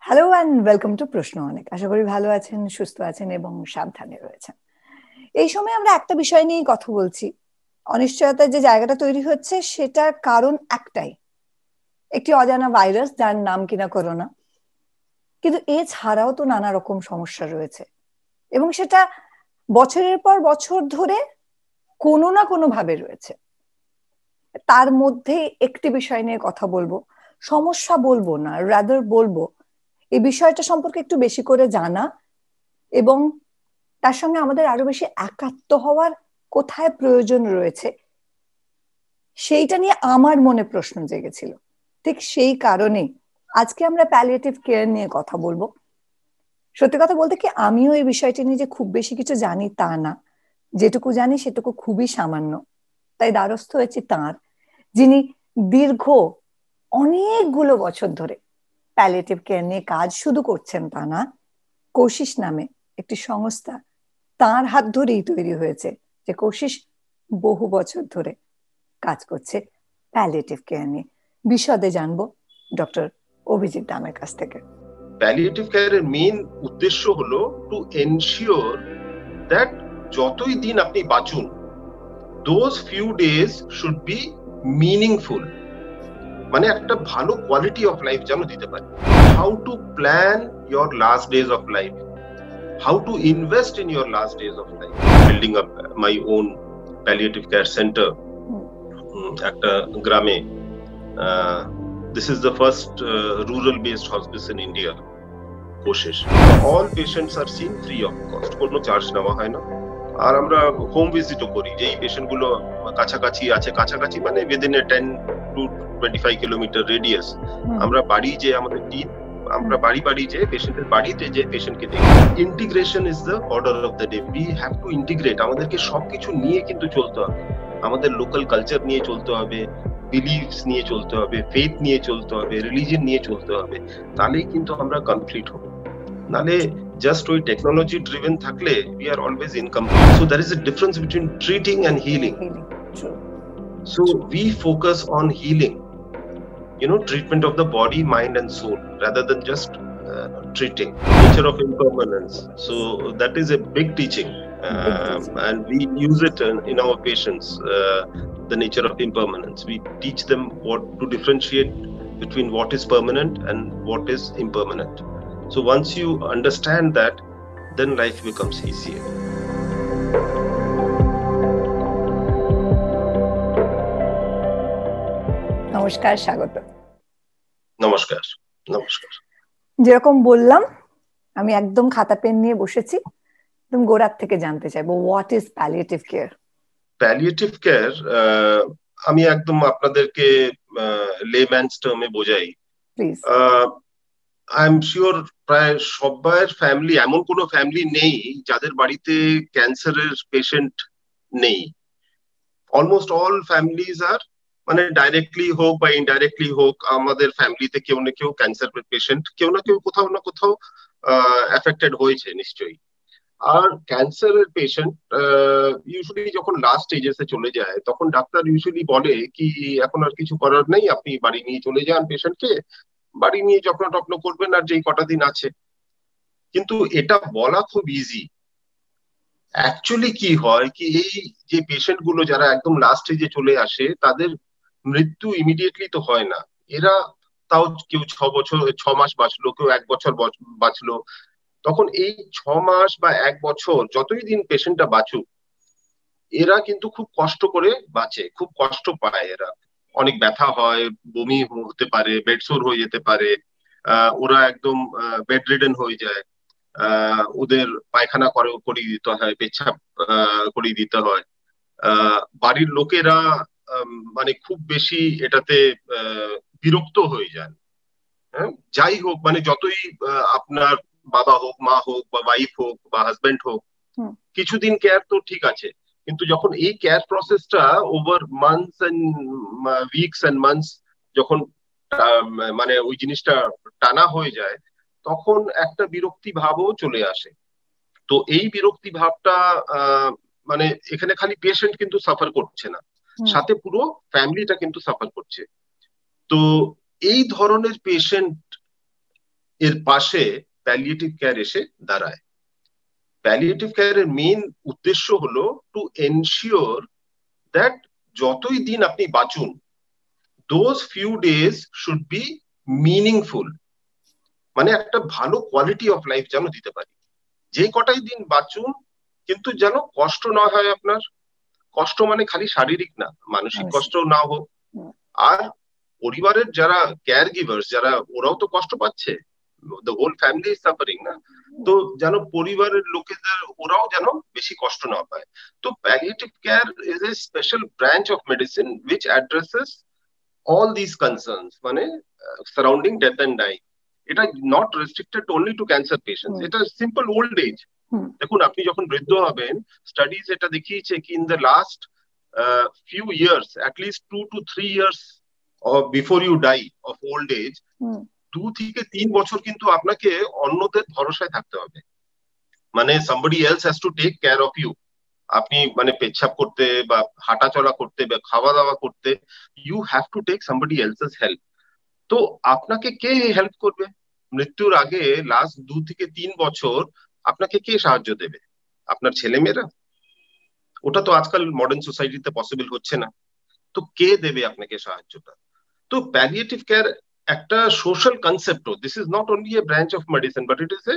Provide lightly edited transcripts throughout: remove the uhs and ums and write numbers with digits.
Hello and welcome to প্রশ্ন অনেক। আশা করি ভালো আছেন, সুস্থ আছেন এবং সাবধানে রয়েছেন। এই সময় আমরা একটা বিষয় নিয়ে কথা বলছি। অনিশ্চয়তার যে জায়গাটা তৈরি হচ্ছে সেটার কারণ একটাই, একটি অজানা ভাইরাস যার নাম কিনা করোনা। কিন্তু এছাড়াও তো নানা রকম সমস্যা রয়েছে এবং সেটা বছরের পর বছর ধরে কোনো না কোনো ভাবে রয়েছে। তার মধ্যে একটি বিষয় নিয়ে কথা বলবো, সমস্যা বলবো না, রাদার বলবো এই বিষয়টা সম্পর্কে একটু বেশি করে জানা এবং তার সঙ্গে আমাদের আরো বেশি একাত্ম হওয়ার কোথায় প্রয়োজন রয়েছে সেইটা নিয়ে আমার মনে প্রশ্ন জেগেছিল। ঠিক সেই কারণেই আজকে আমরা প্যালিয়েটিভ কেয়ার নিয়ে কথা বলবো। সত্যি কথা বলতে কি, আমিও এই বিষয়টি নিয়ে যে খুব বেশি কিছু জানি তা না, যেটুকু জানি সেটুকু খুবই সামান্য। তাই দ্বারস্থ হয়েছি তাঁর, যিনি দীর্ঘ অনেকগুলো বছর ধরে প্যালিয়েটিভ কেয়ার নিয়ে কাজ শুধু করছেন তা না, কোশিশ নামে একটি সংস্থা তার হাত ধরেই তৈরি হয়েছে, যে কোশিশ বহু বছর ধরে কাজ করছে প্যালিয়েটিভ কেয়ার নিয়ে। বিশদে জানবো ডক্টর অভিজিৎ দামের কাছ থেকে। প্যালিয়েটিভ কেয়ারের মেইন উদ্দেশ্য হলো টু এনশিওর দ্যাট যতই দিন আপনি বাঁচুন, those few days should be meaningful, মানে একটা ভালো কোয়ালিটি অফ লাইফ যেন দিতে পারে। How to plan your last days of life, how to invest in your last days of life. Building up my own palliative care centre একটা গ্রামে। This is the first rural-based hospice in India, কোশিশ। All patients are seen free of cost, কোনো charge নেওয়া হয় না। আর আমরা home ভিজিটও করি, যেই patient গুলো কাছাকাছি আছে, কাছাকাছি মানে within a 10 to 25 kilometre radius, আমরা বাড়ি যে আমাদের টিম, আমরা বাড়ি যে পেশেন্টের বাড়িতে যে পেশেন্টকে দেখি। Integration is the order of the day. We have to integrate, আমাদেরকে সবকিছু নিয়ে কিন্তু চলতে হবে। আমাদের লোকাল কালচার নিয়ে চলতে হবে, বিলিভস নিয়ে চলতে হবে, ফেথ নিয়ে চলতে হবে, রিলিজিয়ন নিয়ে চলতে হবে, তাহলেই কিন্তু আমরা কমপ্লিট হব। নালে জাস্ট ওই টেকনোলজি ড্রিভেন থাকলে we are always incomplete. So there is a difference between treating and healing. So we focus on healing, treatment of the body, mind and soul, rather than just treating. Nature of impermanence, so that is a big teaching, and we use it in our patients. The nature of impermanence, we teach them what to differentiate between what is permanent and what is impermanent. So once you understand that, then life becomes easier. নমস্কার, স্বাগত। নমস্কার। নমস্কার। যেরকম বললাম, আমি একদম খাতা pen নিয়ে বসেছি, একদম গোড়ার থেকে জানতে চাইবো, what is palliative care? Palliative care আমি একদম আপনাদেরকে লেম্যানস টার্মে বোঝাই। প্লিজ। আই এম শিওর প্রায় সবার ফ্যামিলি, এমন কোনো ফ্যামিলি নেই যাদের বাড়িতে ক্যান্সারের পেশেন্ট নেই। অলমোস্ট অল ফ্যামিলিজ আর, মানে ডাইরেক্টলি হোক বা ইনডাইরেক্টলি হোক, আমাদের ফ্যামিলিতে কেউ না কেউ ক্যান্সার পেশেন্ট, কেউ না কেউ কোথাও না কোথাও এফেক্টেড হয়েছে নিশ্চয়ই। আর ক্যান্সারের পেশেন্ট ইউজুয়ালি যখন লাস্ট স্টেজেসে চলে যায়, তখন ডাক্তার ইউজুয়ালি বলে কি এখন আর কিছু করার নেই, আপনি বাড়ি নিয়ে চলে যান পেশেন্টকে, বাড়ি নিয়ে যত্ন টত্ন করবেন আর যেই কটা দিন আছে। কিন্তু এটা বলা খুব ইজি। অ্যাকচুয়ালি কি হয় কি, এই যে পেশেন্ট গুলো যারা একদম লাস্ট স্টেজে চলে আসে, তাদের মৃত্যু ইমিডিয়েটলি তো হয় না। এরা তাও কেউ 6 মাস বাঁচলো, কেউ 1 বছর বাঁচলো। তখন এই 6 মাস বা 1 বছর যতই দিন পেশেন্টটা বাঁচুক, এরা কিন্তু খুব কষ্ট করে বাঁচে, খুব কষ্ট পায়। এরা অনেক ব্যথা হয়, বমি হতে পারে, বেডসোর হয়ে যেতে পারে, ওরা একদম বেড রিডেন হয়ে যায়, ওদের পায়খানা করিয়ে দিতে হয়, পেচ্ছাপ করিয়ে দিতে হয়। বাড়ির লোকেরা মানে খুব বেশি এটাতে বিরক্ত হয়ে যান। হ্যাঁ, যাই হোক, মানে যতই আপনার বাবা হোক, মা হোক, বা ওয়াইফ হোক, বা হাজবেন্ড হোক, কিছুদিন কেয়ার তো ঠিক আছে, কিন্তু যখন এই কেয়ার প্রসেসটা over months and weeks and months, যখন মানে ওই জিনিসটা টানা হয়ে যায়, তখন একটা বিরক্তি ভাবও চলে আসে। তো এই বিরক্তি ভাবটা মানে এখানে খালি পেশেন্ট কিন্তু সাফার করছে না, সাথে পুরো ফ্যামিলিটা কিন্তু সাফার করছে। তো এই ধরনের পেশেন্ট এর পাশে প্যালিয়েটিভ কেয়ার এসে দাঁড়ায়। প্যালিয়েটিভ কেয়ারের মেইন উদ্দেশ্য হলো টু এনশিওর দ্যাট যতই দিন আপনি বাঁচুন, those few days should be meaningful, মানে একটা ভালো কোয়ালিটি অফ লাইফ যেন দিতে পারি। যে কটাই দিন বাঁচুন, কিন্তু যেন কষ্ট না হয় আপনার। কষ্ট মানে খালি শারীরিক না, মানসিক কষ্ট না হোক। আর পরিবারের যারা কেয়ার গিভার্স, যারা ওরাও তো কষ্ট পাচ্ছে, the whole family is suffering না, তো যেন পরিবারের লোকেদের ওরাও যেন বেশি কষ্ট না পায়। তো palliative care is a special branch of medicine which addresses all these concerns, মানে সারাউন্ডিং ডেথ এন্ড ডাইং। এটা not restricted only to cancer patients, এটা সিম্পল ওল্ড এজ। দেখুন, আপনি যখন বৃদ্ধ হবেন, স্টাডিজ এটা দেখিয়েছে কি in the last few years, at least 2 to 3 years before you die of old age, 2 থেকে 3 বছর কিন্তু আপনাকে অন্যদের ভরসায় থাকতে হবে। মানে somebody else has to take care of you। আপনি মানে পেচ্ছাপ করতে বা হাঁটা চলা করতে বা খাওয়া দাওয়া করতে, you have to take somebody else's help। তো আপনাকে কে হেল্প করবে মৃত্যুর আগে? লাস্ট 2 থেকে 3 বছর আপনাকে কে সাহায্য দেবে? আপনার ছেলেমেয়েরা? ওটা তো আজকাল মডার্ন সোসাইটিতে পসিবল হচ্ছে না। তো কে দেবে আপনাকে সাহায্যটা? তো প্যালিয়েটিভ কেয়ার একটা social concept. This is not only a branch of medicine, but it is a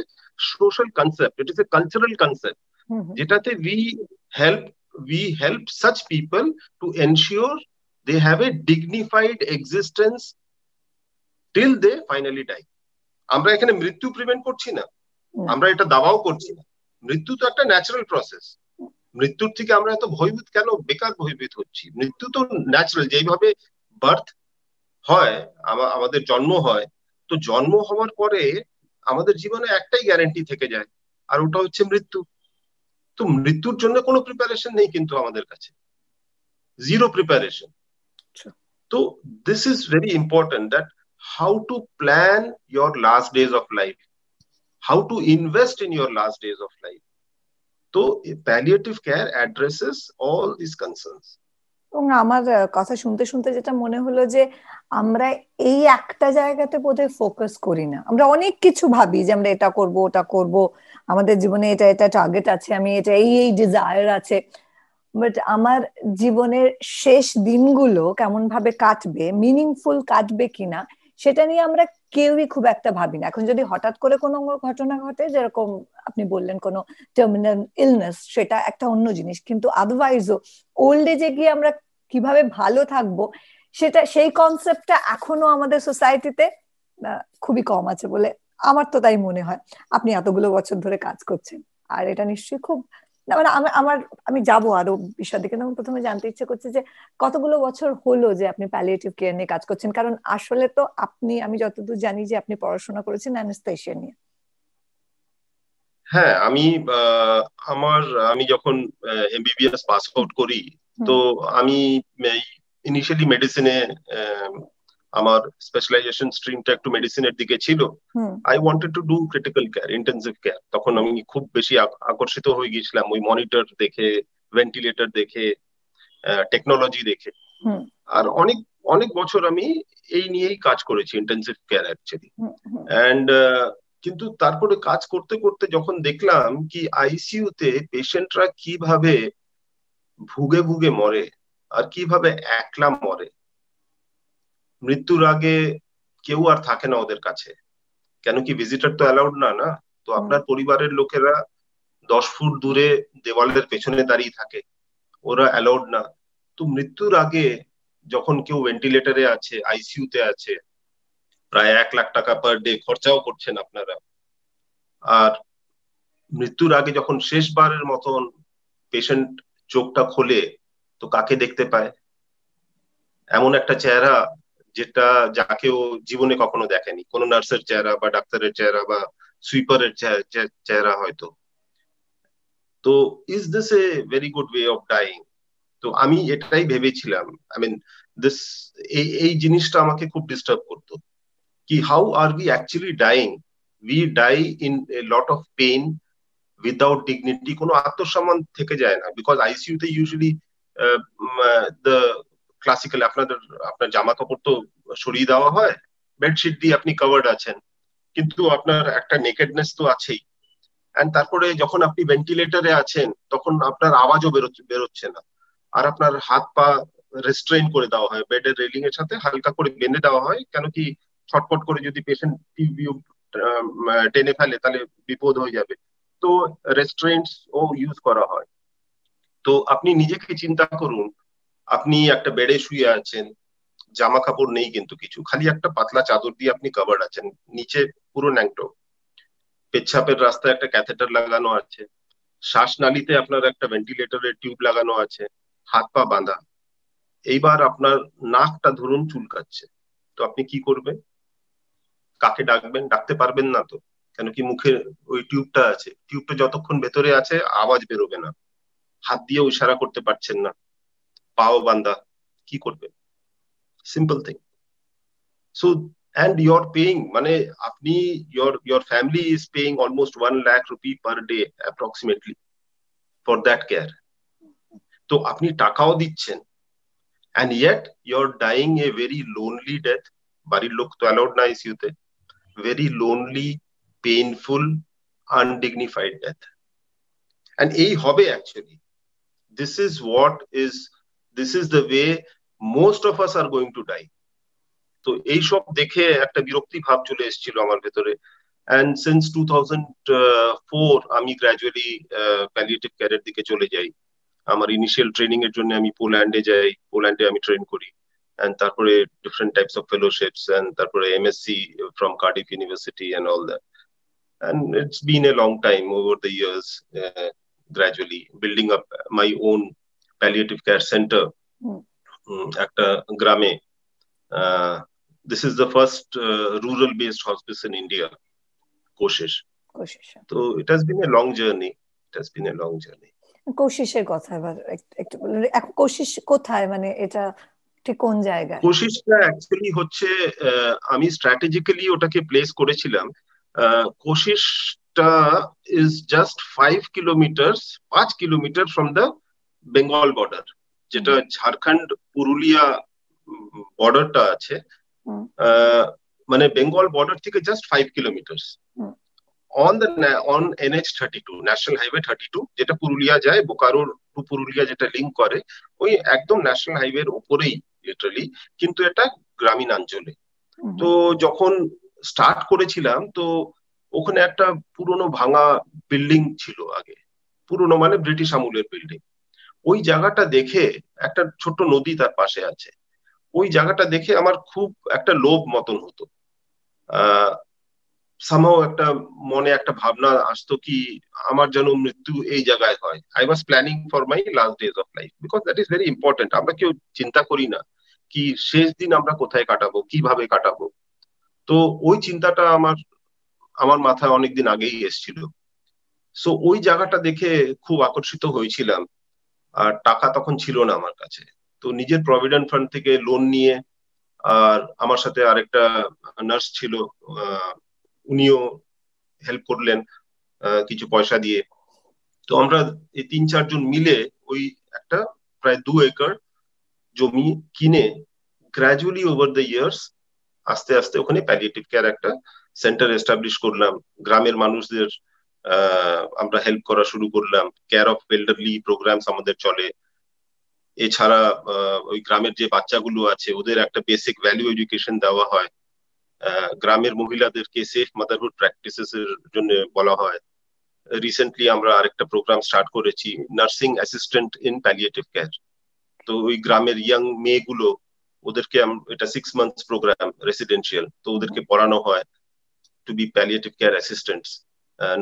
social concept, it is a cultural concept, যেটাতে we help such people to ensure they have a dignified existence till they finally die। আমরা এখানে মৃত্যু prevent করছি না, আমরা এটা দাওয়াও করছি না। মৃত্যু তো একটা ন্যাচারাল প্রসেস। মৃত্যুর থেকে আমরা এত ভয়ভীত কেন, বেকার ভয়ভীত হচ্ছি? মৃত্যু তো ন্যাচারাল, যেইভাবে বার্থ হয়, আমাদের জন্ম হয়, তো জন্ম হওয়ার পরে আমাদের জীবনে একটাই গ্যারান্টি থেকে যায়, আর ওটা হচ্ছে মৃত্যু। তো মৃত্যুর জন্য কোনো প্রিপারেশন নেই কিন্তু আমাদের কাছে, জিরো প্রিপারেশন। তো this is very important, that how to plan your last days of life, how to invest in your last days of life। তো palliative care addresses all this concerns. এবং আমার কথা শুনতে শুনতে যেটা মনে হলো যে আমরা এই একটা জায়গাতে বোধহয় ফোকাস করি না। আমরা অনেক কিছু ভাবি যে আমরা এটা করব, ওটা করব, আমাদের জীবনে এটা এটা টার্গেট আছে, আমি এটা এই এই ডিজায়ার আছে, বাট আমার জীবনের শেষ দিনগুলো কেমন ভাবে কাটবে, মিনিংফুল কাটবে কিনা, সেটা নিয়ে আমরা কেউই খুব একটা ভাবি না। এখন যদি হঠাৎ করে কোনো ঘটনা ঘটে, যেরকম আপনি বললেন কোনো টার্মিনাল ইলনেস, সেটা একটা অন্য জিনিস, কিন্তু আদারওয়াইজও ওল্ড এজে গিয়ে আমরা কিভাবে ভালো থাকবো, সেটা সেই কনসেপ্টটা এখনো আমাদের সোসাইটিতে খুবই কম আছে বলে আমার তো তাই মনে হয়। আপনি এতগুলো বছর ধরে কাজ করছেন, আর এটা নিশ্চয়ই খুব, মানে আমি যাবো আরো বিষয় দিকে। আমার প্রথমে জানতে ইচ্ছে করছে যে কতগুলো বছর হলো যে আপনি প্যালিয়েটিভ কেয়ার নিয়ে কাজ করছেন? কারণ আসলে তো আপনি, আমি যতদূর জানি যে আপনি পড়াশোনা করেছেন অ্যানেস্থেশিয়া নিয়ে। হ্যাঁ, আমি যখন এমবিবিএস পাস আউট করি, তো আমি ইনিশিয়ালি মেডিসিনে, আমার স্পেশালাইজেশন স্ট্রিমটা একটু মেডিসিনের দিকে ছিল। I wanted to do critical care, intensive care. তখন আমি খুব বেশি আকর্ষিত হয়ে গিয়েছিলাম ওই মনিটর দেখে, ভেন্টিলেটর দেখে, টেকনোলজি দেখে। আর অনেক অনেক বছর আমি এই নিয়েই কাজ করেছি, ইন্টেন্সিভ কেয়ার অ্যাকচুয়ালি। অ্যান্ড কিন্তু তারপরে কাজ করতে করতে যখন দেখলাম কি আইসিইউতে পেশেন্টরা কিভাবে ভুগে ভুগে মরে, আর কিভাবে একলা মরে, মৃত্যুর আগে কেউ আর থাকে না ওদের কাছে। কেন কি ভিজিটর তো অ্যালাউড না, না? তো আপনার পরিবারের লোকেরা 10 ফুট দূরে দেওয়ালের পেছনে দাঁড়িয়ে থাকে, ওরা অ্যালাউড না। তো মৃত্যুর আগে যখন কেউ ভেন্টিলেটরে আছে, আইসিইউতে আছে, প্রায় 1 লাখ টাকা পার ডে খরচাও করছেন আপনারা। আর মৃত্যুর আগে যখন শেষবারের মতন পেশেন্ট চোখটা খোলে, তো কাকে দেখতে পায়? এমন একটা চেহারা যেটা, যাকে ও জীবনে কখনো দেখেনি, কোনো নার্সের চেহারা বা ডাক্তারের চেহারা বা সুইপারের চেহারা হয়তো। তো is this a very good way of dying? তো আমি এটাই ভেবেছিলাম। আই মিন দিস, এই জিনিসটা আমাকে খুব ডিস্টার্ব করতো, কি how are we actually dying? We die in a lot of pain, without dignity, কোনো আত্মসম্মান থেকে যায় না। বিকজ আইসিইউতে ইউজুয়ালি দ্য ক্লাসিক্যাল, আপনার জামা কাপড় তো সরিয়ে দেওয়া হয়, বেডশিট দিয়ে আপনি কভার্ড আছেন, কিন্তু আপনার একটা নেকেডনেস তো আছেই। এন্ড তারপরে যখন আপনি ভেন্টিলেটরে আছেন তখন আপনার আওয়াজও বেরোচ্ছে না, আর আপনার হাত পা রেস্ট্রেইন করে দেওয়া হয়, বেডের রেলিং এর সাথে হালকা করে বেঁধে দেওয়া হয়, কেন কি ছটফট করে যদি পেশেন্ট টিউব টেনে ফেলে তাহলে বিপদ হয়ে যাবে। তো রেস্ট্রেন্টস ও ইউজ করা হয়। তো আপনি নিজেকে চিন্তা করুন, আপনি একটা বেডে শুয়ে আছেন, জামা কাপড় নেই কিন্তু কিছু, খালি একটা পাতলা চাদর দিয়ে আপনি কভার্ড আছেন, নিচে পুরো ন্যাংটো, পেচ্ছাপের রাস্তায় একটা ক্যাথেটার লাগানো আছে, শ্বাসনালীতে আপনার একটা ভেন্টিলেটরের টিউব লাগানো আছে, হাত পা বাঁধা। এইবার আপনার নাকটা ধরুন চুলকাচ্ছে, তো আপনি কি করবেন? কাকে ডাকবেন? ডাকতে পারবেন না তো, কেন কি মুখে ওই টিউবটা আছে, টিউবটা যতক্ষণ ভেতরে আছে আওয়াজ বেরোবে না, হাত দিয়ে ইশারা করতে পারছেন না, পাও বান্ধা, কি করবেন? Simple thing. So and you're paying, মানে আপনি your family is paying almost 1 lakh rupee per day approximately for that care. তো আপনি টাকাও দিচ্ছেন, and yet you're dying a very lonely death. বাড়ির লোক তো অ্যালাউড না আইসিইউতে। very lonely, painful, undignified death. and এই হবে actually, this is what is, this is the way most of us are going to die. তো এইসব দেখে একটা বিরক্তি ভাব চলে এসেছিল আমার ভেতরে। and since 2004 আমি গ্র্যাজুয়ালি প্যালিয়েটিভ কেয়ারের দিকে চলে যাই। আমার ইনিশিয়াল ট্রেনিং এর জন্য আমি পোল্যান্ডে যাই, পোল্যান্ডে আমি ট্রেন করি, and তারপরে different types of fellowships, and তারপরে MSc from Cardiff university and all that. and it's been a long time over the years, gradually building up my own palliative care center একটা গ্রামে। this is the first rural based hospice in India, Koshish. তো it has been a long journey, it has been a long journey. কোশিশের কথা এবার একটু এখন কোশিশ কোথায়, মানে এটা ঠিক কোন জায়গায়? কোশিশটা অ্যাকচুয়ালি হচ্ছে, আমি স্ট্র্যাটেজিক্যালি ওটাকে প্লেস করেছিলাম। কোশিশটা is just 5 kilometre from the Bengal border, যেটা ঝাড়খণ্ড পুরুলিয়া বর্ডারটা আছে, মানে বেঙ্গল বর্ডার থেকে just 5 kilometre on NH32, national highway 32, যেটা পুরুলিয়া যায়, বোকারো টু পুরুলিয়া যেটা লিঙ্ক করে, ওই একদম ন্যাশনাল হাইওয়ের উপরেই লিটারালি, কিন্তু এটা গ্রামীণ অঞ্চলে। তো যখন স্টার্ট করেছিলাম, তো ওখানে একটা পুরনো ভাঙা বিল্ডিং ছিল আগে, পুরনো মানে ব্রিটিশ আমলের বিল্ডিং। ওই জায়গাটা দেখে, একটা ছোট্ট নদী তার পাশে আছে, ওই জায়গাটা দেখে আমার খুব একটা লোভ মতন হতো। সামহাও একটা মনে একটা ভাবনা আসতো কি আমার যেন মৃত্যু এই জায়গায় হয়। I was planning for my last days of life, because that is very important. আমরা কেউ চিন্তা করি না কি শেষ দিন আমরা কোথায় কাটাবো, কিভাবে কাটাবো। তো ওই চিন্তাটা আমার মাথায় অনেকদিন আগেই এসেছিল। সো ওই জায়গাটা দেখে খুব আকর্ষিত হয়েছিলাম, আর টাকা তখন ছিল না আমার কাছে। তো নিজের প্রভিডেন্ট ফান্ড থেকে লোন নিয়ে, আর আমার সাথে আরেকটা নার্স ছিল, উনিও হেল্প করলেন কিছু পয়সা দিয়ে। তো আমরা এই 3-4 জন মিলে ওই একটা প্রায় 2 একর জমি কিনে গ্রাজুয়ালি ওভার দ্য ইয়ার্স আস্তে আস্তে ওখানে প্যালিয়েটিভ কেয়ার একটা সেন্টার এস্টাবলিশ করলাম। গ্রামের মানুষদের আমরা হেল্প করা শুরু করলাম, কেয়ার অফ এল্ডারলি প্রোগ্রামস আমাদের চলে। এছাড়া ওই গ্রামের যে বাচ্চাগুলো আছে ওদের একটা বেসিক ভ্যালু এডুকেশন দেওয়া হয়, গ্রামের মহিলাদেরকে সেফ মাদারহুড প্র্যাকটিসেস এর জন্য বলা হয়। রিসেন্টলি আমরা আরেকটা প্রোগ্রাম স্টার্ট করেছি, nursing assistant in palliative care. তো ওই গ্রামের ইয়াং মেয়েগুলো, ওদেরকে এটা 6 মান্থস প্রোগ্রাম রেসিডেন্সিয়াল, তো ওদেরকে পড়ানো হয় to be palliative care assistants,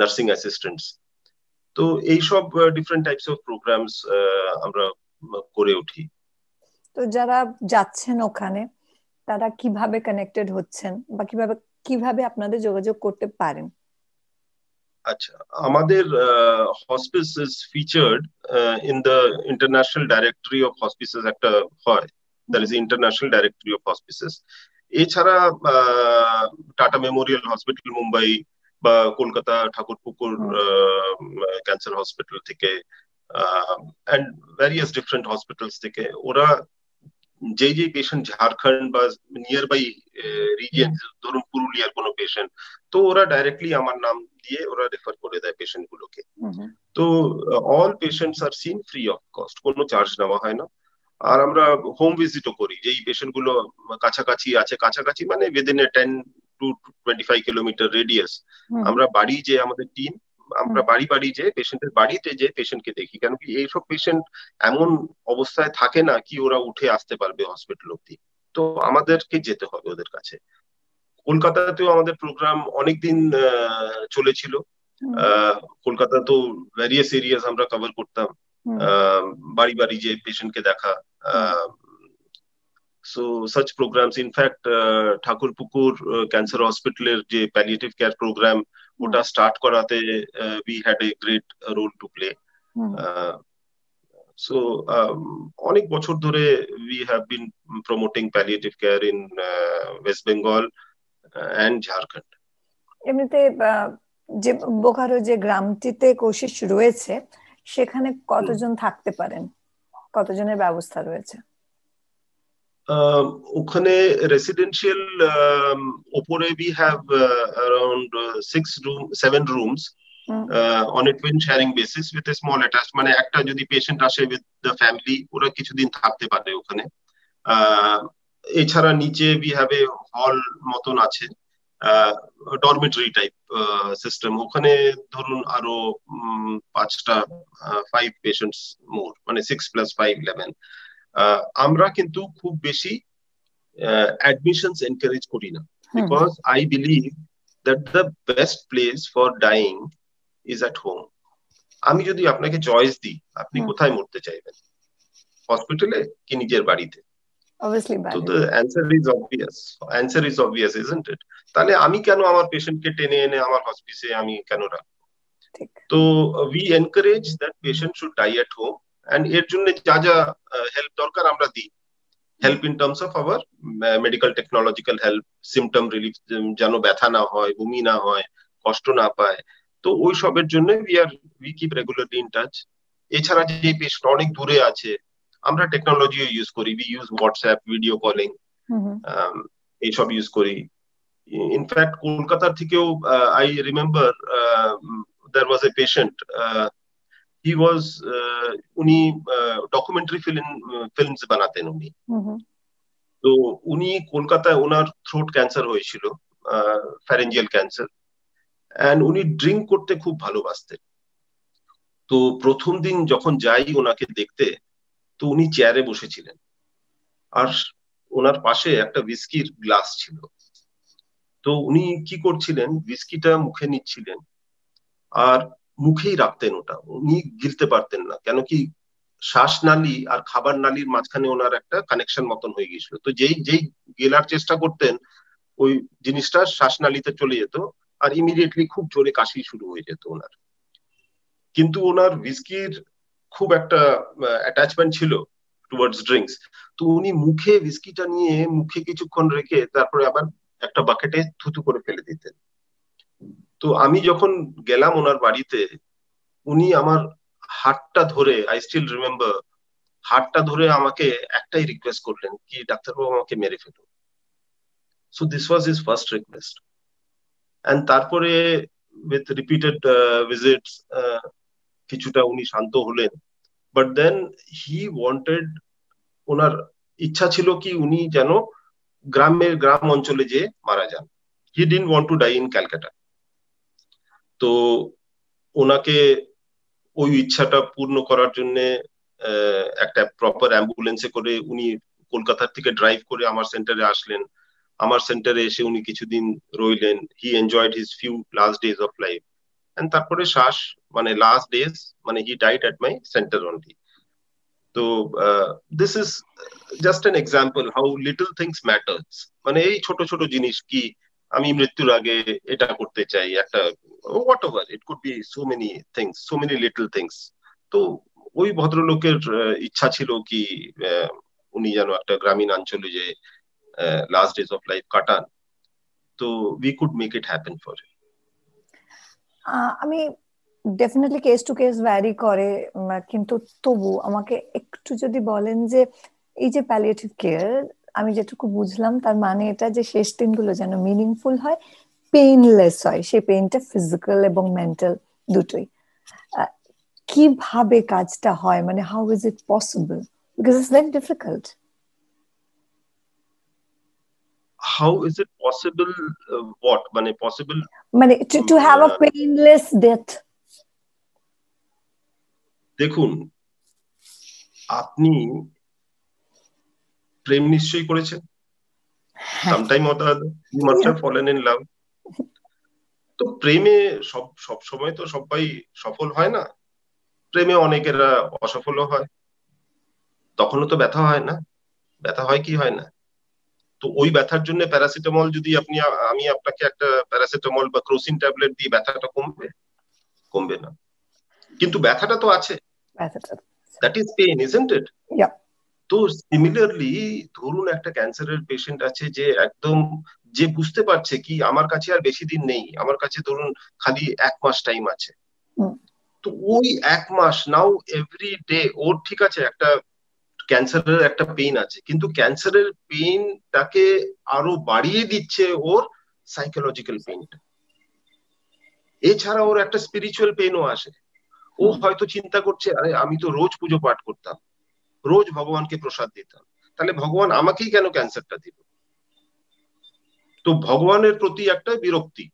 nursing assistants. তো এইসব ডিফারেন্ট টাইপস অফ প্রোগ্রামস আমরা করে উঠি। তো যারা যাচ্ছেন ওখানে তারা কিভাবে কানেক্টেড হচ্ছেন বা কিভাবে আপনাদের যোগাযোগ করতে পারেন? আচ্ছা, আমাদের hospice is featured in the international directory of hospices, একটা হয়, that is international directory of hospices. এছাড়া টাটা মেমোরিয়াল হসপিটাল মুম্বাই বা কলকাতা ঠাকুরপুকুর ক্যান্সার হসপিটাল থেকে, অ্যান্ড ভ্যারিয়াস ডিফারেন্ট হসপিটালস থেকে ওরা যেই যেই পেশেন্ট ঝাড়খণ্ড বা নিয়ার বাই রিজিয়ন, ধরুন পুরুলিয়ার কোনো পেশেন্ট, তো ওরা ডাইরেক্টলি আমার নাম দিয়ে ওরা রেফার করে দেয় পেশেন্ট গুলোকে। তো all patients are seen free of cost, কোনো চার্জ নেওয়া হয় না। আর আমরা হোম ভিজিটও করি, যেই পেশেন্ট গুলো কাছাকাছি আছে, কাছাকাছি মানে within a 10 to 25 kilometre radius, আমরা বাড়ি যে আমাদের টিম, আমরা বাড়ি বাড়ি যে পেশেন্টের বাড়িতে যে পেশেন্টকে দেখি, কেন কি এইসব পেশেন্ট এমন অবস্থায় থাকে না কি ওরা উঠে আসতে পারবে হসপিটাল অব্দি, তো আমাদেরকে যেতে হবে ওদের কাছে। কলকাতাতেও আমাদের প্রোগ্রাম অনেকদিন চলেছিল। কলকাতা তো ভ্যারিয়াস এরিয়াস আমরা কভার করতাম, বাড়ি বাড়ি যে পেশেন্টকে দেখা। So such programs, in fact, Thakurpukur cancer হসপিটালের যে প্যালিয়েটিভ কেয়ার প্রোগ্রাম, ওটা স্টার্ট করাতে we had a great role to play. So অনেক বছর ধরে we have been promoting palliative care in West Bengal and Jharkhand. এমনিতে যে বোকারো যে গ্রামটিতে কোশিশ রয়েছে, সেখানে কতজন থাকতে পারেন, কতজনের ব্যবস্থা রয়েছে? ওখানে রেসিডেন্সিয়াল ওপরে we have around 7 rooms on a twin sharing basis with a small attached, মানে একটা যদি পেশেন্ট আসে with the family, ওরা কিছুদিন থাকতে পারে ওখানে। এছাড়া নিচে we have a হল মতন আছে, ডরমিটরি টাইপ সিস্টেম, ওখানে ধরুন আরো 5 পেশেন্টস মোর, মানে 6+5 11। আমরা কিন্তু খুব বেশি অ্যাডমিশনস এনকারেজ করি না, because I believe that the best place for dying is at home. আমি যদি আপনাকে চয়েস দিই, আপনি কোথায় মরতে চাইবেন, হসপিটালে কি নিজের বাড়িতে? তো the answer is obvious, isn't it? তাহলে আমি কেন আমার পেশেন্টকে টেনে এনে আমার হসপিসে আমি কেন রাখবো? তো we encourage that patient should die at home, and এর জন্য যা যা হেল্প দরকার আমরা দিই, help in terms of our medical technological help, symptom relief, যেন ব্যথা না হয়, বমি না হয়, কষ্ট না পায়, তো ওই সবের জন্য we keep regularly in touch. এছাড়া যে পেশেন্ট অনেক দূরে আছে, আমরা টেকনোলজিও ইউজ করি, we use WhatsApp, video calling, এইসব ইউজ করি। ইনফ্যাক্ট কলকাতার থেকেও I remember there was a patient, he was উনি ডকুমেন্টারি ফিল্মস বানাতেন উনি। তো উনি কলকাতায়, ওনার থ্রোট ক্যান্সার হয়েছিল, ফ্যারেঞ্জিয়াল ক্যান্সার, এন্ড উনি ড্রিঙ্ক করতে খুব ভালোবাসতেন। তো প্রথম দিন যখন যাই ওনাকে দেখতে, তো উনি চেয়ারে বসেছিলেন, আর ওনার পাশে একটা হুইস্কির গ্লাস ছিল। তো উনি কি করছিলেন, হুইস্কিটা মুখে নিচ্ছিলেন আর মুখেই রাখতেন, ওটা উনি গিলতে পারতেন না, কেন কি শ্বাসনালী আর খাবার নালীর মাঝখানে ওনার একটা কানেকশন মতন হয়ে গেছিল। তো যেই যেই গেলার চেষ্টা করতেন, ওই জিনিসটা শ্বাসনালীতে চলে যেত, আর ইমিডিয়েটলি খুব জোরে কাশি শুরু হয়ে যেত ওনার। কিন্তু ওনার হুইস্কির খুব একটা অ্যাটাচমেন্ট ছিল টুয়ার্ডস ড্রিঙ্কস, তো উনি মুখে হুইস্কিটা নিয়ে মুখে কিছুক্ষণ রেখে তারপরে আবার একটা বাকেটে থুতু করে ফেলে দিতেন। তো আমি যখন গেলাম ওনার বাড়িতে, উনি আমার হাতটা ধরে, আই স্টিল রিমেম্বার, হাতটা ধরে আমাকে একটাই রিকোয়েস্ট করলেন কি, ডাক্তারবাবু আমাকে মেরে ফেলুন। So this was his first request, and তারপরে উইথ রিপিটেড ভিজিটস কিছুটা উনি শান্ত হলেন, বাট দেন হি ওয়ান্টেড, ওনার ইচ্ছা ছিল কি উনি যেন গ্রাম অঞ্চলে যে মারা যান, he didn't want to die in Calcutta. তো ওনাকে ওই ইচ্ছাটা পূর্ণ করার জন্য একটা প্রপার অ্যাম্বুলেন্সে করে উনি কলকাতা থেকে ড্রাইভ করে আমার সেন্টারে আসলেন। আমার সেন্টারে এসে উনি কিছুদিন রইলেন, he enjoyed his few last days of life, and তারপরে মানে লাস্ট ডেজ, মানে he died at my centre only. তো this is just an example how little things matters, মানে এই ছোট ছোট জিনিস, কি আমি মৃত্যুর আগে এটা করতে চাই, একটা whatever it could be, so many things, so many little things. তো ওই ভদ্রলোকের ইচ্ছা ছিল কি উনি যেন একটা গ্রামীণ অঞ্চলে যে লাস্ট ডেজ অফ লাইফ কাটান, তো we could make it happen for him. আমি definitely case to case vary করে, কিন্তু তবু আমাকে একটু যদি বলেন যে এই যে প্যালিয়েটিভ কেয়ার, আমি যেটুকু বুঝলাম তার মানে এটা যে শেষ দিনগুলো যেন মিনিংফুল হয়, পেইনলেস হয়, সেই পেইনটা ফিজিক্যাল এবং মেন্টাল দুটোই। কিভাবে কাজটা হয়, মানে how is it possible, because it's very difficult. How is it possible? What মানে possible? মানে to have a painless death. দেখুন, আপনি প্রেম নিশ্চয়ই করেছেন, sometime or the other you must have fallen in love. তো প্রেমে সব সময় তো সবাই সফল হয় না, প্রেমে অনেকেরা অসফলও হয়, তখনও তো ব্যথা হয় না? ব্যথা হয় কি হয় না? তো ওই ব্যথার জন্য প্যারাসিটামল যদি আমি আপনাকে একটা প্যারাসিটামল বা ক্রোসিন ট্যাবলেট দিয়ে ব্যথাটা কমবে? কমবে না। কিন্তু ব্যথাটা তো আছে, that is pain, isn't it? তো সিমিলারলি ধরুন একটা ক্যান্সারের পেশেন্ট আছে যে একদম যে বুঝতে পারছে কি আমার কাছে আর বেশি দিন নেই, আমার কাছে ধরুন খালি 1 মাস টাইম আছে। তো ওই 1 মাস নাও এভরি ডে ওর ঠিক আছে একটা ক্যান্সারের একটা পেইন আছে, কিন্তু ক্যান্সারের পেইনটাকে আরো বাড়িয়ে দিচ্ছে ওর সাইকোলজিক্যাল পেইনটা। এছাড়া ওর একটা স্পিরিচুয়াল পেইনও আসে। ও হয়তো চিন্তা করছে, আরে আমি তো রোজ পুজো পাঠ করতাম, রোজ ভগবানকে প্রসাদ দিতাম, তাহলে ভগবান আমাকেই কেন ক্যান্সারটা দিল? তো ভগবানের প্রতি একটা বিরক্তি।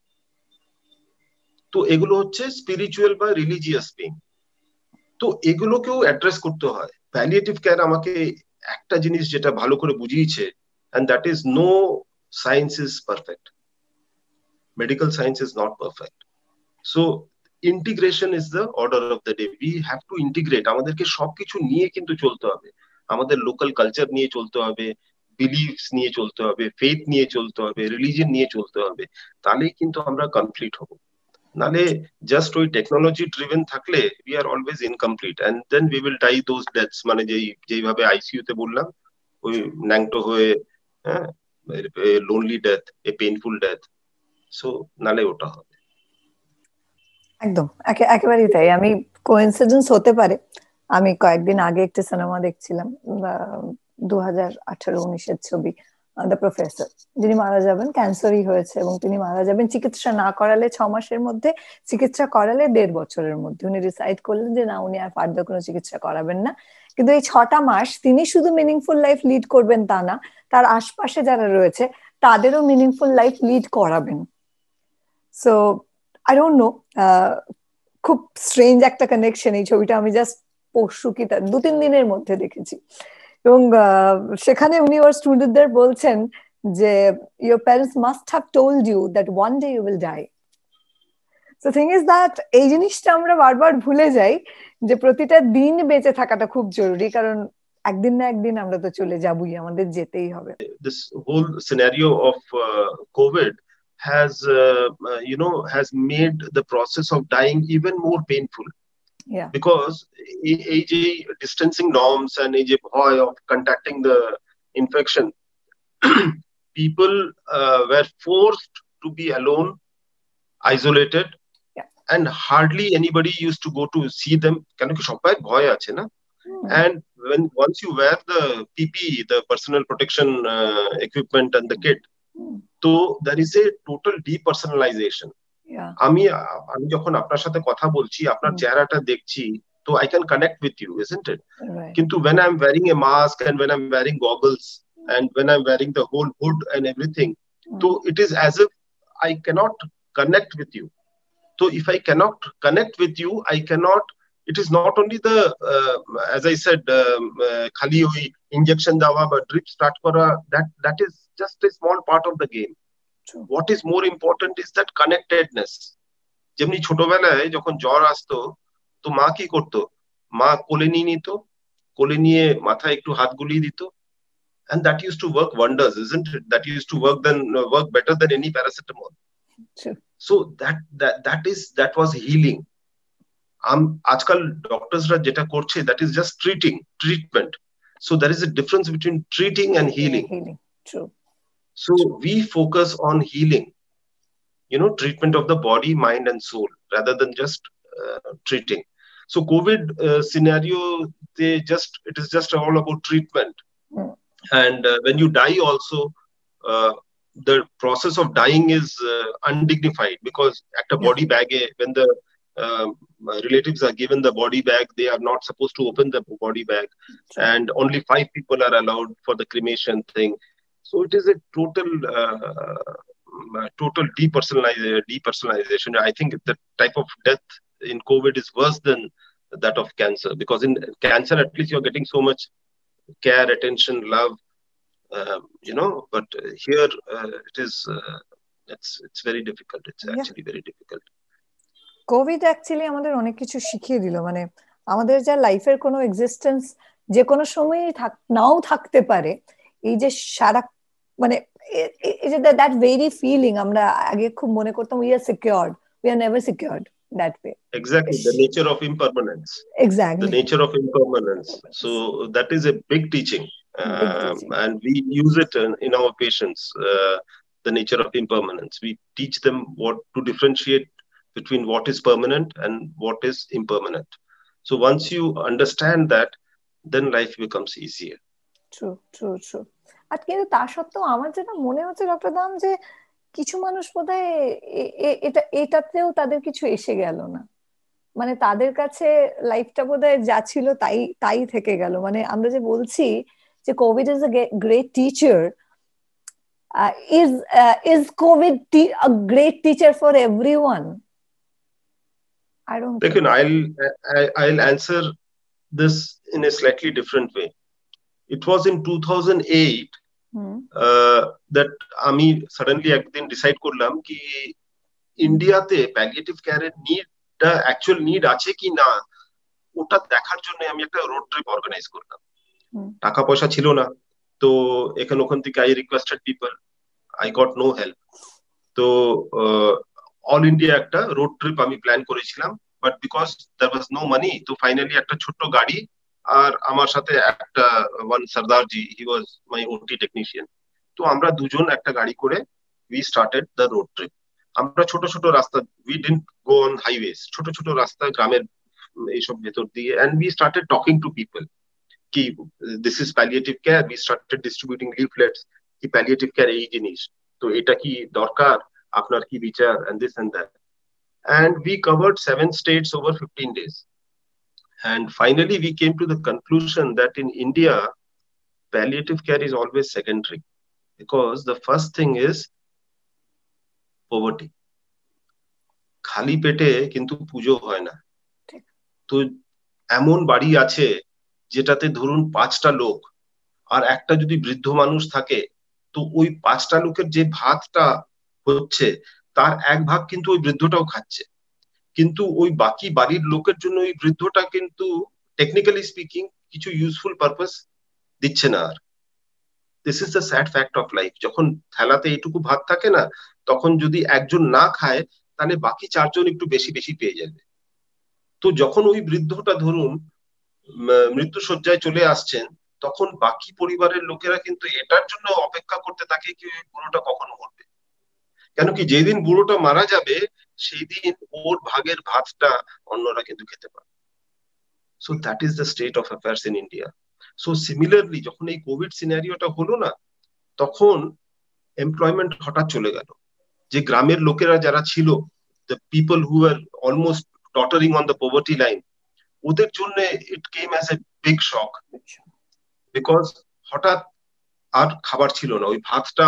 তো এগুলো হচ্ছে স্পিরিচুয়াল বা রিলিজিয়াস পেইন। তো এগুলোকেও অ্যাড্রেস করতে হয়। প্যালিয়েটিভ কেয়ার আমাকে একটা জিনিস যেটা ভালো করে বুঝিয়েছে, and that is no science is perfect, medical science is not perfect. So integration is the order of the day. We have to integrate, আমাদেরকে সবকিছু নিয়ে কিন্তু চলতে হবে। আমাদের লোকাল কালচার নিয়ে চলতে হবে, বিলিফস নিয়ে চলতে হবে, ফেথ নিয়ে চলতে হবে, রিলিজিয়ন নিয়ে চলতে হবে, তাহলেই কিন্তু আমরা কমপ্লিট হব। নালে জাস্ট ওই টেকনোলজি ড্রিভেন থাকলে we are always incomplete, and then we will die those deaths, মানে যেইভাবে আইসিইউ তে বললাম, ওই ন্যাংটো হয়ে, হ্যাঁ, lonely death, a painful death. So নালে ওটা হবে। একদম একেবারেই তাই। আমি কোইন্সিডেন্স হতে পারে, আমি কয়েকদিন আগে একটা সিনেমা দেখছিলাম, 2018-19 ছবি, দ্য প্রফেসর। যিনি মারা যাবেন, ক্যান্সারই হয়েছে এবং তিনি মারা যাবেন চিকিৎসা না করালে 6 মাসের মধ্যে, চিকিৎসা করালে 1.5 বছরের মধ্যে। উনি ডিসাইড করলেন যে না, উনি আর ফার্দার কোনো চিকিৎসা করাবেন না। কিন্তু এই 6টা মাস তিনি শুধু মিনিংফুল লাইফ লিড করবেন তা না, তার আশপাশে যারা রয়েছে তাদেরও মিনিংফুল লাইফ লিড করাবেন। সো আই ডোন্ট নো, খুব স্ট্রেঞ্জ একটা কানেকশন। এই ছবিটা আমি জাস্ট পরশু কি 2-3 দিনের মধ্যে দেখেছি, এবং সেখানে উনি ওর স্টুডেন্টদের বলছেন যে your parents must have told you that one day you will die. So thing is that এই জিনিসটা আমরা বারবার ভুলে যাই যে প্রতিটা দিন বেঁচে থাকাটা খুব জরুরি, কারণ একদিন না একদিন আমরা তো চলে যাবই, আমাদের যেতেই হবে। This whole scenario of COVID has made the process of dying even more painful. Yeah. Because এই যে distancing norms and এই যে ভয় of contacting the infection, people were forced to be alone, isolated, and hardly anybody used to go to see them, কেন কি সবাই ভয় আছে না? And once you wear the PPE, the personal protection equipment and the kit, so there is a total depersonalization. আমি যখন আপনার সাথে কথা বলছি, আপনার চেহারাটা দেখছি, তো I can connect with you, isn't it? কিন্তু when I'm wearing a mask and when I'm wearing goggles and when I'm wearing the whole hood and everything, so it is as if I cannot connect with you. So if I cannot connect with you, I cannot. It is not only the as I said, khali oi injection dawa ba drip start kora, that is just a small part of the game. True. What is more important is that connectedness. যেমনি ছোটবেলায় যখন জ্বর আসতো, তো মা কি করতো? মা কোলে নিয়ে নিত, কোলে নিয়ে মাথায় একটু হাত বুলিয়ে দিত, and that used to work wonders, isn't it? That used to work better than any paracetamol. True. So that was healing. আজকাল ডক্টরসরা যেটা করছে, that is just treatment. So there is a difference between treating and healing. True. So we focus on healing, treatment of the body, mind and soul, rather than just treating. So COVID scenario, it is just all about treatment. Mm. And when you die also, the process of dying is undignified, because একটা Yeah. body bag when the uh, relatives are given the body bag, they are not supposed to open the body bag, True. and only 5 people are allowed for the cremation thing. So it is a total depersonalization. I think the type of death in COVID is worse than that of cancer, because in cancer at least you're getting so much care, attention, love, but here it is it's very difficult. It's Yeah. actually very difficult. Covid actually আমাদের অনেক কিছু শিখিয়ে দিল, মানে আমাদের যা লাইফের কোনো এক্সিস্টেন্স যে কোনো সময়ই নাও থাকতে পারে, এই যে সারা মানে এই যে দ্যাট ভেরি ফিলিং আমরা আগে খুব মনে করতাম we are secured, we are never secured that way. Exactly, the nature of impermanence. Exactly, The nature of impermanence. So that is a big teaching, big teaching. and we use it in our patients. The nature of impermanence. We teach them what to differentiate between what is permanent and what is impermanent. So once you understand that, then life becomes easier. True true true. আর কিন্তু তা সত্ত্বেও আমার যেটা মনে হচ্ছে doctor দাম, যে কিছু মানুষ বোধহয় এটাতেও তাদের কিছু এসে গেল না, মানে তাদের কাছে লাইফটা বোধহয় যা ছিল তাই তাই থেকে গেল। মানে আমরা যে বলছি যে Covid is a great teacher, is Covid a great teacher for everyone? I don't think. Again, I'll answer this in a slightly different way. It was in 2008 that আমি suddenly একদিন ডিসাইড করলাম কি ইন্ডিয়াতে প্যালিয়েটিভ কেয়ারের নিডটা actual need আছে কি না ওটা দেখার জন্য আমি একটা রোড ট্রিপ অর্গানাইজ করলাম। টাকা পয়সা ছিল না, তো এখানে ওখান থেকে I requested people, I got no help. তো অল ইন্ডিয়া একটা রোড ট্রিপ আমি প্ল্যান করেছিলাম, but because there was no money, তো ফাইনালি একটা ছোট্ট গাড়ি আর আমার সাথে একটা ওয়ান সর্দারজি, হি ওয়াজ মাই ওটি টেকনিশিয়ান, তো আমরা দুজন একটা গাড়ি করে we started the road trip. আমরা ছোট ছোট রাস্তা, we didn't go on highways, ছোট ছোট রাস্তা গ্রামের এইসব ভেতর দিয়ে, and we started talking to people কি this is palliative care. We started distributing leaflets কি প্যালিয়েটিভ কেয়ার এই জিনিস, তো এটা কি দরকার, আপনার কি বিচার, and this and that. And we covered 7 states over 15 days. And finally, we came to the conclusion that in India, palliative care is always secondary, because the first thing is poverty. খালি পেটে কিন্তু পুজো হয় না। তো এমন বাড়ি আছে যেটাতে ধরুন 5টা লোক, আর একটা যদি বৃদ্ধ মানুষ থাকে, তো ওই 5টা লোকের যে ভাতটা হচ্ছে তার 1 ভাগ কিন্তু ওই বৃদ্ধটাও খাচ্ছে, কিন্তু ওই বাকি বাড়ির লোকের জন্য ওই বৃদ্ধটা কিন্তু টেকনিক্যালি স্পিকিং কিছু ইউজফুল পারপাস দিচ্ছে না। আর this is the sad fact of life. যখন থালাতে এইটুকু ভাত থাকে না, তখন যদি একজন না খায় তাহলে বাকি 4 জন একটু বেশি বেশি পেয়ে যাবে। তো যখন ওই বৃদ্ধটা ধরুন মৃত্যু শয্যায় চলে আসছেন, তখন বাকি পরিবারের লোকেরা কিন্তু এটার জন্য অপেক্ষা করতে থাকে কি ওই বুড়োটা কখন মরবে, কেন কি যেদিন বুড়োটা মারা যাবে সেই দিন ওর ভাগের ভাতটা অন্যরা কিন্তু খেতে পারে। So that is the state of affairs in India. So similarly যখন এই কোভিড সিনারিওটা হলো না, তখন এমপ্লয়মেন্ট হঠাৎ চলে গেল। যে গ্রামের লোকেরা যারা ছিল, the people who are almost tottering on the poverty line, ওদের জন্য it came as a big shock, because হঠাৎ আর খাবার ছিল না, ওই ভাতটা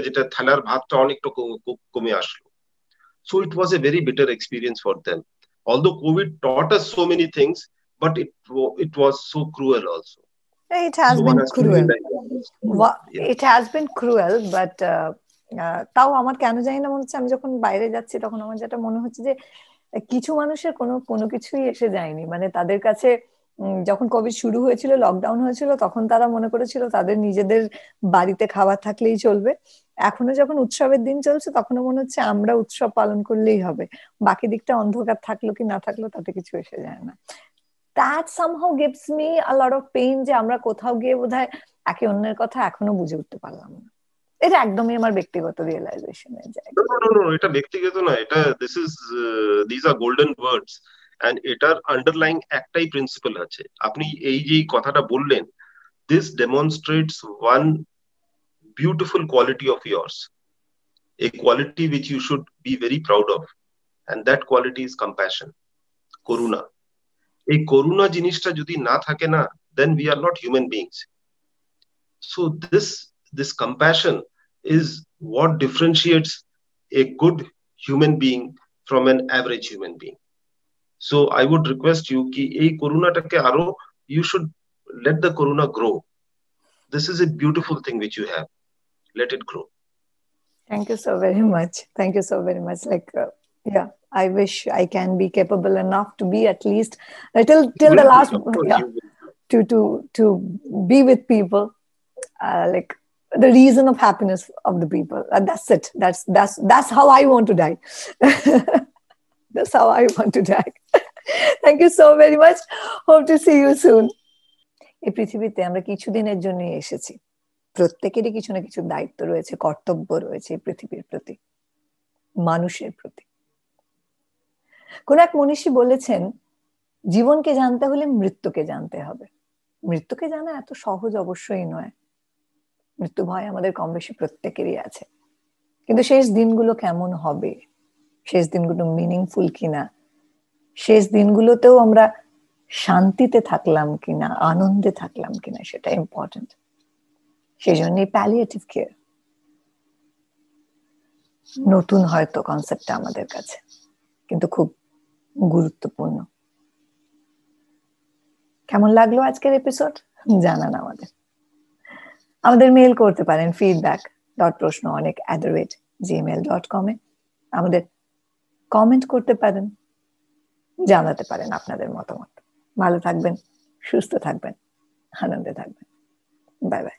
যেটা থালার ভাতটা অনেকটা কমে আসলো। So it was a very bitter experience for them. Although COVID taught us so many things, but it was so cruel also. It has been cruel. Yeah. It has been cruel, but তাও আমার কেন জানি না মনে হচ্ছে, আমি যখন বাইরে যাচ্ছি তখন আমার যেটা মনে হচ্ছে যে কিছু মানুষের কোনো কিছুই এসে যায়নি। মানে তাদের কাছে যখন কোভিড শুরু হয়েছিল, লকডাউন হয়েছিল, তখন তারা মনে করেছিল তাদের নিজেদের বাড়িতে খাবার থাকলেই চলবে। এখনো যখন উৎসবের দিন চলছে, তখনও মনে হচ্ছে আমরা উৎসব পালন করলেই হবে, বাকি দিকটা অন্ধকার থাকলো কি না থাকলো তাতে কিছু এসে যায় না। That somehow gives me a lot of pain, যে আমরা কোথাও গিয়ে বোধহয় একে অন্যের কথা এখনো বুঝে উঠতে পারলাম না। এটা একদমই আমার ব্যক্তিগত রিয়েলাইজেশনের জায়গা। No, এটা ব্যক্তিগত না, এটা these are golden words, and এটার আন্ডারলাইং একটাই প্রিন্সিপাল আছে। আপনি এই যে কথাটা বললেন, this demonstrates one beautiful quality of yours, a quality which you should be very proud of, and that quality is compassion, করুণা। এই করুণা জিনিসটা যদি না থাকে না, then we are not human beings. So this compassion is what differentiates a good human being from an average human being. So I would request you ki ei করুণাটাকে aro, you should let the Karuna grow. This is a beautiful thing which you have. Let it grow. Thank you so very much. Thank you so very much. Like, yeah, I wish I can be capable enough to be at least till the last, yeah, to be with people, like the reason of happiness of the people. That's it. That's how I want to die. That's how I want to die. Thank you so very much. Hope to see you soon. এই পৃথিবীতে আমরা কিছুদিনের জন্য এসেছি, প্রত্যেকেরই কিছু না কিছু দায়িত্ব রয়েছে, কর্তব্য রয়েছে পৃথিবীর প্রতি, মানুষের প্রতি। কোন এক মনীষী বলেছেন, জীবনকে জানতে হলে মৃত্যুকে জানতে হবে। মৃত্যুকে জানা এত সহজ অবশ্যই নয়। মৃত্যু ভয় আমাদের কম বেশি প্রত্যেকেরই আছে, কিন্তু শেষ দিনগুলো কেমন হবে, শেষ দিনগুলো মিনিংফুল কিনা, শেষ দিনগুলোতেও আমরা শান্তিতে থাকলাম কিনা, আনন্দে থাকলাম কিনা, সেটা ইম্পর্টেন্ট। সেই জন্যই প্যালিয়েটিভ কেয়ার নতুন হয়তো কনসেপ্টটা আমাদের কাছে, কিন্তু খুব গুরুত্বপূর্ণ। কেমন লাগলো আজকের এপিসোড জানান আমাদের মেইল করতে পারেন feedback.proshnoanek@gmail.com এ। আমাদের কমেন্ট করতে পারেন, জানাতে পারেন আপনাদের মতামত। ভালো থাকবেন, সুস্থ থাকবেন, আনন্দে থাকবেন। Bye bye.